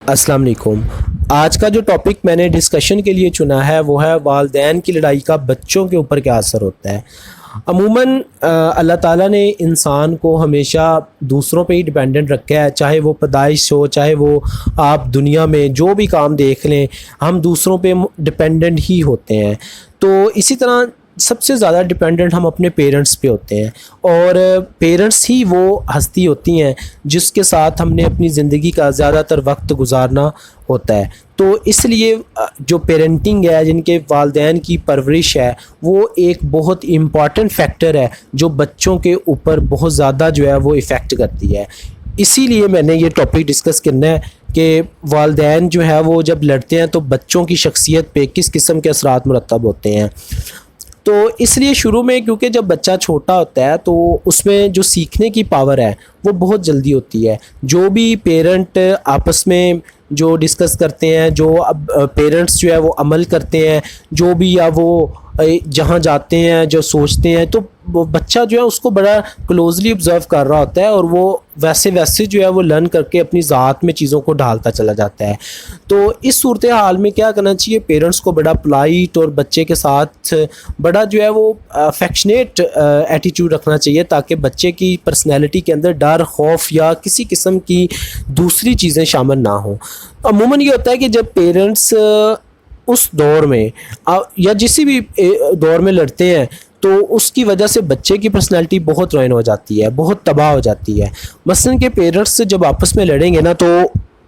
السلام علیکم۔ آج کا جو ٹاپک میں نے ڈسکشن کے لیے چنا ہے وہ ہے والدین کی لڑائی کا بچوں کے اوپر کیا اثر ہوتا ہے۔ عموماً اللہ تعالیٰ نے انسان کو ہمیشہ دوسروں پہ ہی ڈیپینڈنٹ رکھا ہے، چاہے وہ پیدائش ہو، چاہے وہ آپ دنیا میں جو بھی کام دیکھ لیں، ہم دوسروں پہ ڈیپینڈنٹ ہی ہوتے ہیں۔ تو اسی طرح سب سے زیادہ ڈیپینڈنٹ ہم اپنے پیرنٹس پہ ہوتے ہیں، اور پیرنٹس ہی وہ ہستی ہوتی ہیں جس کے ساتھ ہم نے اپنی زندگی کا زیادہ تر وقت گزارنا ہوتا ہے۔ تو اس لیے جو پیرنٹنگ ہے، جن کے والدین کی پرورش ہے، وہ ایک بہت امپورٹنٹ فیکٹر ہے جو بچوں کے اوپر بہت زیادہ جو ہے وہ افیکٹ کرتی ہے۔ اسی لیے میں نے یہ ٹاپک ڈسکس کرنا ہے کہ والدین جو ہے وہ جب لڑتے ہیں تو بچوں کی شخصیت پہ کس قسم کے اثرات مرتب ہوتے ہیں۔ تو اس لیے شروع میں، کیونکہ جب بچہ چھوٹا ہوتا ہے تو اس میں جو سیکھنے کی پاور ہے وہ بہت جلدی ہوتی ہے۔ جو بھی پیرنٹ آپس میں جو ڈسکس کرتے ہیں، جو پیرنٹس جو ہے وہ عمل کرتے ہیں، جو بھی یا وہ جہاں جاتے ہیں جو سوچتے ہیں، تو وہ بچہ جو ہے اس کو بڑا کلوزلی آبزرو کر رہا ہوتا ہے، اور وہ ویسے جو ہے وہ لرن کر کے اپنی ذات میں چیزوں کو ڈھالتا چلا جاتا ہے۔ تو اس صورتحال میں کیا کرنا چاہیے، پیرنٹس کو بڑا پلائٹ اور بچے کے ساتھ بڑا جو ہے وہ افیکشنیٹ ایٹیٹیوڈ رکھنا چاہیے، تاکہ بچے کی پرسنالٹی کے اندر ڈر، خوف یا کسی قسم کی دوسری چیزیں شامل نہ ہوں۔ عموماً یہ ہوتا ہے کہ جب پیرنٹس اس دور میں یا کسی بھی دور میں لڑتے ہیں تو اس کی وجہ سے بچے کی پرسنالٹی بہت روئن ہو جاتی ہے، بہت تباہ ہو جاتی ہے۔ مثلاً کہ پیرنٹس جب آپس میں لڑیں گے نا، تو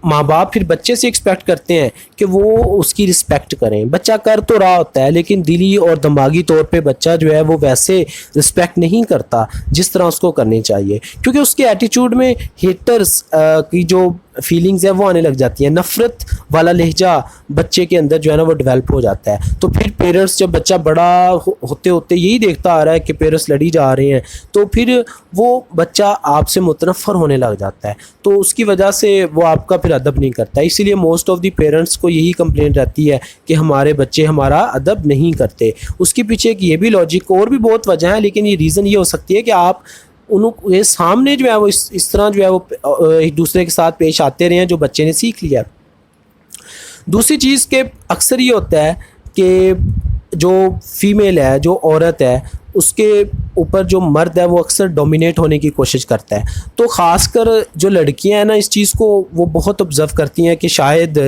ماں باپ پھر بچے سے ایکسپیکٹ کرتے ہیں کہ وہ اس کی رسپیکٹ کریں۔ بچہ کر تو رہا ہوتا ہے، لیکن دلی اور دماغی طور پہ بچہ جو ہے وہ ویسے رسپیکٹ نہیں کرتا جس طرح اس کو کرنی چاہیے، کیونکہ اس کے ایٹیٹیوڈ میں ہیٹرز کی جو فیلنگز ہے وہ آنے لگ جاتی ہیں۔ نفرت والا لہجہ بچے کے اندر جو ہے نا وہ ڈیولپ ہو جاتا ہے۔ تو پھر پیرنٹس، جب بچہ بڑا ہوتے ہوتے یہی دیکھتا آ رہا ہے کہ پیرنٹس لڑی جا رہے ہیں، تو پھر وہ بچہ آپ سے متنفر ہونے لگ جاتا ہے، تو اس کی وجہ سے وہ آپ کا پھر ادب نہیں کرتا۔ اسی لیے موسٹ آف دی پیرنٹس کو یہی کمپلین رہتی ہے کہ ہمارے بچے ہمارا ادب نہیں کرتے۔ اس کے پیچھے ایک یہ بھی لاجک، اور بھی بہت وجہ ہیں، لیکن یہ ریزن یہ ہو سکتی ہے کہ آپ یہ سامنے جو ہے وہ اس طرح جو ہے وہ ایک دوسرے کے ساتھ پیش آتے رہے ہیں جو بچے نے سیکھ لیا۔ دوسری چیز کہ اکثر یہ ہوتا ہے کہ جو فیمیل ہے، جو عورت ہے، اس کے اوپر جو مرد ہے وہ اکثر ڈومینیٹ ہونے کی کوشش کرتا ہے۔ تو خاص کر جو لڑکیاں ہیں نا، اس چیز کو وہ بہت آبزرو کرتی ہیں کہ شاید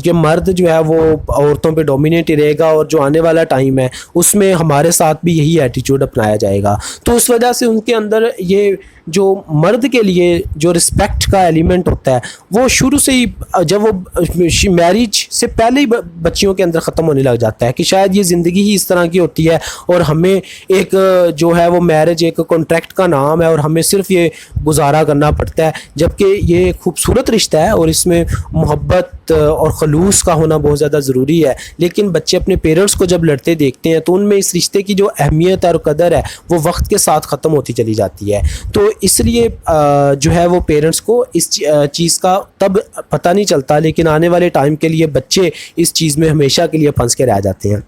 کہ مرد جو ہے وہ عورتوں پہ ڈومینیٹ ہی رہے گا، اور جو آنے والا ٹائم ہے اس میں ہمارے ساتھ بھی یہی ایٹیٹیوڈ اپنایا جائے گا۔ تو اس وجہ سے ان کے اندر یہ جو مرد کے لیے جو رسپیکٹ کا ایلیمنٹ ہوتا ہے وہ شروع سے ہی، جب وہ میرج سے پہلے ہی بچیوں کے اندر ختم ہونے لگ جاتا ہے کہ شاید یہ زندگی ہی اس طرح کی ہوتی ہے، اور ہمیں ایک جو ہے وہ میرج ایک کانٹریکٹ کا نام ہے، اور ہمیں صرف یہ گزارا کرنا پڑتا ہے، جبکہ یہ ایک خوبصورت رشتہ ہے اور اس میں محبت اور خلوص کا ہونا بہت زیادہ ضروری ہے۔ لیکن بچے اپنے پیرنٹس کو جب لڑتے دیکھتے ہیں تو ان میں اس رشتے کی جو اہمیت اور قدر ہے وہ وقت کے ساتھ ختم ہوتی چلی جاتی ہے۔ تو اس لیے جو ہے وہ پیرنٹس کو اس چیز کا تب پتہ نہیں چلتا، لیکن آنے والے ٹائم کے لیے بچے اس چیز میں ہمیشہ کے لیے پھنس کے رہ جاتے ہیں۔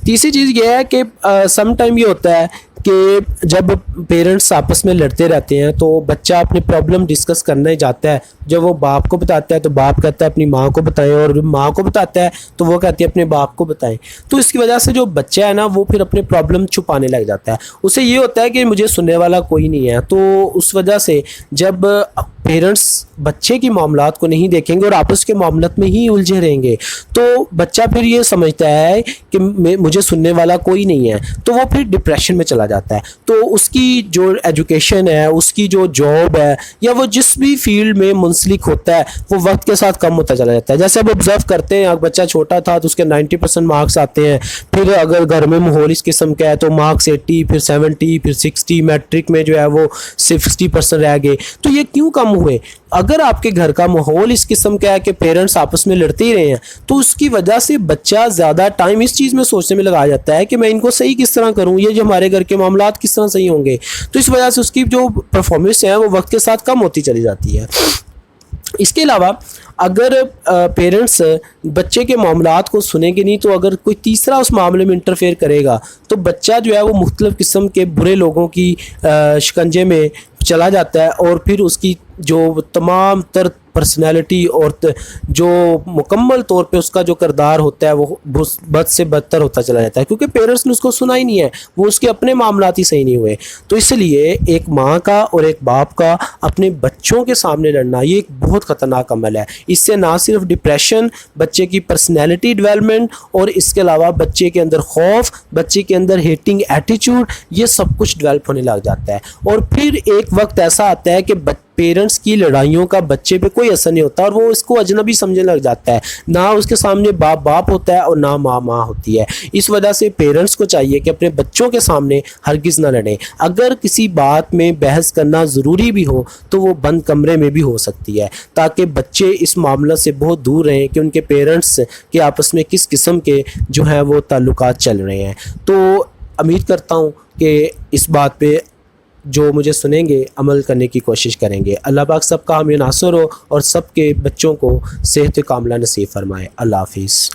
تیسری چیز یہ ہے کہ سم ٹائم یہ ہوتا ہے کہ جب پیرنٹس آپس میں لڑتے رہتے ہیں تو بچہ اپنے پرابلم ڈسکس کرنا ہی جاتا ہے۔ جب وہ باپ کو بتاتا ہے تو باپ کہتا ہے اپنی ماں کو بتائیں، اور ماں کو بتاتا ہے تو وہ کہتی ہے اپنے باپ کو بتائیں۔ تو اس کی وجہ سے جو بچہ ہے نا وہ پھر اپنے پرابلم چھپانے لگ جاتا ہے۔ اسے یہ ہوتا ہے کہ مجھے سننے والا کوئی نہیں ہے۔ تو اس وجہ سے جب پیرنٹس بچے کی معاملات کو نہیں دیکھیں گے اور آپس کے معاملات میں ہی الجھے رہیں گے، تو بچہ پھر یہ سمجھتا ہے کہ مجھے سننے والا کوئی نہیں ہے، تو وہ پھر ڈپریشن میں چلا جاتا ہے۔ تو اس کی جو ایجوکیشن ہے، اس کی جو جاب ہے، یا وہ جس بھی فیلڈ میں منسلک ہوتا ہے وہ وقت کے ساتھ کم ہوتا چلا جاتا ہے۔ جیسے اب آبزرو کرتے ہیں، بچہ چھوٹا تھا تو اس کے 90% مارکس آتے ہیں، پھر اگر گھر میں ماحول اس قسم کا ہے تو مارکس 80، پھر 70، پھر 60، میٹرک میں جو ہے وہ 60% رہ گئے۔ تو یہ کیوں کم ہوئے؟ اگر آپ کے گھر کا ماحول اس قسم کا ہے کہ پیرنٹس آپس میں لڑتے ہی رہے ہیں، تو اس کی وجہ سے بچہ زیادہ ٹائم اس چیز میں سوچنے میں لگا جاتا ہے کہ میں ان کو صحیح کس طرح کروں، یہ جو ہمارے گھر کے معاملات کس طرح صحیح ہوں گے۔ تو اس وجہ سے اس کی جو پرفارمنس ہے وہ وقت کے ساتھ کم ہوتی چلی جاتی ہے۔ اس کے علاوہ اگر پیرنٹس بچے کے معاملات کو سنیں گے نہیں، تو اگر کوئی تیسرا اس معاملے میں انٹرفیئر کرے گا تو بچہ جو ہے وہ مختلف قسم کے برے لوگوں کی شکنجے میں چلا جاتا ہے، اور پھر اس کی جو تمام تر پرسنالٹی اور جو مکمل طور پہ اس کا جو کردار ہوتا ہے وہ بد سے بدتر ہوتا چلا جاتا ہے، کیونکہ پیرنٹس نے اس کو سنا ہی نہیں ہے، وہ اس کے اپنے معاملات ہی صحیح نہیں ہوئے۔ تو اس لیے ایک ماں کا اور ایک باپ کا اپنے بچوں کے سامنے لڑنا یہ ایک بہت خطرناک عمل ہے۔ اس سے نہ صرف ڈپریشن، بچے کی پرسنالٹی ڈیولپمنٹ اور اس کے علاوہ بچے کے اندر خوف، بچے کے اندر ہیٹنگ ایٹیچیوڈ، یہ سب کچھ ڈیولپ ہونے لگ جاتا ہے۔ اور پھر ایک وقت ایسا آتا ہے کہ پیرنٹس کی لڑائیوں کا بچے پہ کوئی اثر نہیں ہوتا اور وہ اس کو اجنبی سمجھنے لگ جاتا ہے، نہ اس کے سامنے باپ ہوتا ہے اور نہ ماں ہوتی ہے۔ اس وجہ سے پیرنٹس کو چاہیے کہ اپنے بچوں کے سامنے ہرگز نہ لڑیں۔ اگر کسی بات میں بحث کرنا ضروری بھی ہو تو وہ بند کمرے میں بھی ہو سکتی ہے، تاکہ بچے اس معاملے سے بہت دور رہیں کہ ان کے پیرنٹس کے آپس میں کس قسم کے جو ہیں وہ تعلقات چل رہے ہیں۔ تو امید کرتا ہوں کہ اس بات پہ جو مجھے سنیں گے عمل کرنے کی کوشش کریں گے۔ اللہ پاک سب کا حامی ناصر ہو اور سب کے بچوں کو صحت کاملہ نصیب فرمائے۔ اللہ حافظ۔